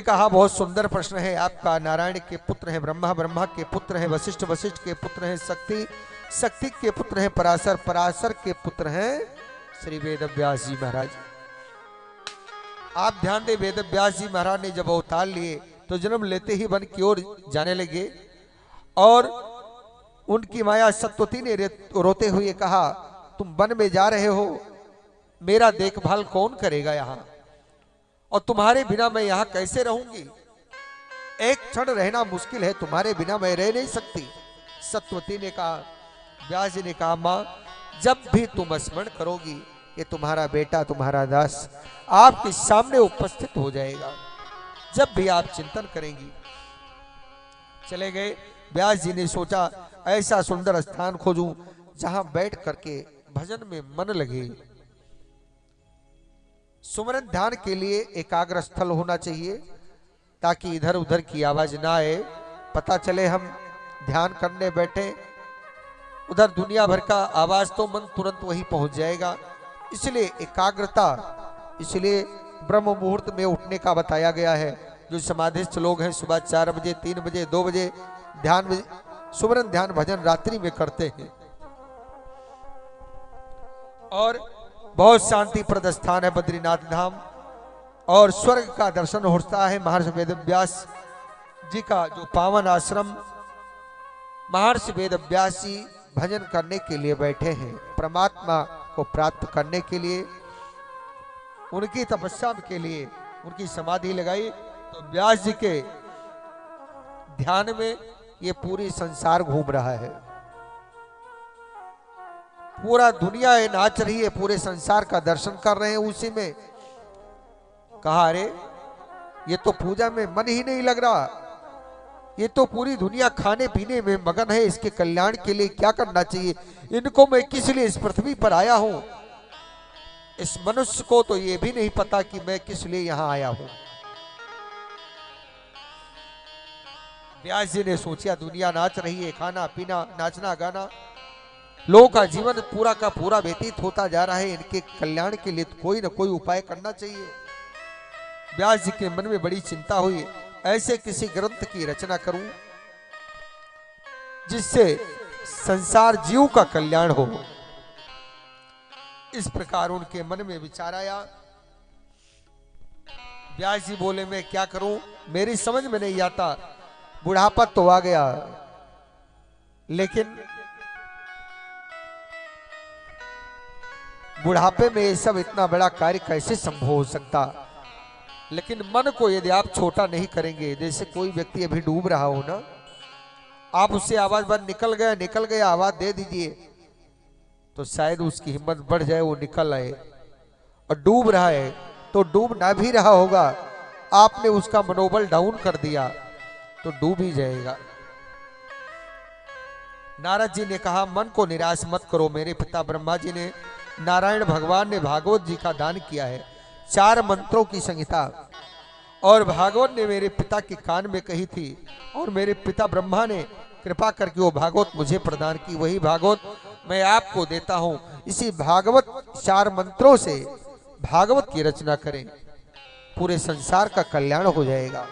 कहा बहुत सुंदर प्रश्न है आपका। नारायण के पुत्र हैं ब्रह्मा, ब्रह्मा के पुत्र हैं वशिष्ठ, वशिष्ठ के पुत्र हैं शक्ति, शक्ति के पुत्र हैं पराशर, पराशर के पुत्र हैं श्री वेद व्यास जी महाराज। आप ध्यान दें, वेद व्यास जी महाराज ने जब अवतार लिए तो जन्म लेते ही वन की ओर जाने लगे और उनकी माया सत्यवती ने रोते हुए कहा, तुम वन में जा रहे हो, मेरा देखभाल कौन करेगा यहाँ, और तुम्हारे बिना मैं यहाँ कैसे रहूंगी, एक क्षण रहना मुश्किल है, तुम्हारे बिना मैं रह नहीं सकती। सत्यवती ने कहा, व्यास जी ने कहा, मां जब भी तुम स्मरण करोगी ये तुम्हारा बेटा तुम्हारा दास आपके सामने उपस्थित हो जाएगा, जब भी आप चिंतन करेंगी। चले गए। व्यास जी ने सोचा ऐसा सुंदर स्थान खोजूं जहां बैठ करके भजन में मन लगे। सुमरन ध्यान के लिए एकाग्र स्थल होना चाहिए ताकि इधर उधर की आवाज ना आए। पता चले हम ध्यान करने बैठे, उधर दुनिया भर का आवाज तो मन तुरंत वहीं पहुंच जाएगा। इसलिए एकाग्रता, इसलिए ब्रह्म मुहूर्त में उठने का बताया गया है। जो समाधिस्थ लोग हैं सुबह 4 बजे, 3 बजे, 2 बजे ध्यान सुमरन ध्यान भजन रात्रि में करते हैं और बहुत शांतिप्रद स्थान है बद्रीनाथ धाम, और स्वर्ग का दर्शन होता है। महर्षि वेदव्यास जी का जो पावन आश्रम, महर्षि वेदव्यास जी भजन करने के लिए बैठे हैं, परमात्मा को प्राप्त करने के लिए, उनकी तपस्या के लिए उनकी समाधि लगाई। तो व्यास जी के ध्यान में ये पूरी संसार घूम रहा है, पूरा दुनिया ये नाच रही है, पूरे संसार का दर्शन कर रहे हैं उसी में। कहा, अरे ये तो पूजा में मन ही नहीं लग रहा, ये तो पूरी दुनिया खाने पीने में मगन है, इसके कल्याण के लिए क्या करना चाहिए, इनको मैं किस लिए इस पृथ्वी पर आया हूं। इस मनुष्य को तो ये भी नहीं पता कि मैं किस लिए यहां आया हूं। व्यास जी ने सोचा दुनिया नाच रही है, खाना पीना नाचना गाना, लोगों का जीवन पूरा का पूरा व्यतीत होता जा रहा है, इनके कल्याण के लिए कोई ना कोई उपाय करना चाहिए। व्यास जी के मन में बड़ी चिंता हुई, ऐसे किसी ग्रंथ की रचना करूं जिससे संसार जीव का कल्याण हो। इस प्रकार उनके मन में विचार आया। व्यास जी बोले, मैं क्या करूं, मेरी समझ में नहीं आता, बुढ़ापा तो आ गया, लेकिन बुढ़ापे में ये सब इतना बड़ा कार्य कैसे संभव हो सकता। लेकिन मन को यदि आप छोटा नहीं करेंगे, जैसे कोई व्यक्ति अभी डूब रहा हो ना, आप उससे आवाज बार निकल गया आवाज दे दीजिए, तो शायद उसकी हिम्मत बढ़ जाए, वो निकल आए। और डूब रहा है तो डूब ना भी रहा होगा, आपने उसका मनोबल डाउन कर दिया तो डूब ही जाएगा। नारद जी ने कहा, मन को निराश मत करो। मेरे पिता ब्रह्मा जी ने, नारायण भगवान ने भागवत जी का दान किया है, 4 मंत्रों की संहिता, और भागवत ने मेरे पिता के कान में कही थी, और मेरे पिता ब्रह्मा ने कृपा करके वो भागवत मुझे प्रदान की, वही भागवत मैं आपको देता हूं। इसी भागवत 4 मंत्रों से भागवत की रचना करें, पूरे संसार का कल्याण हो जाएगा।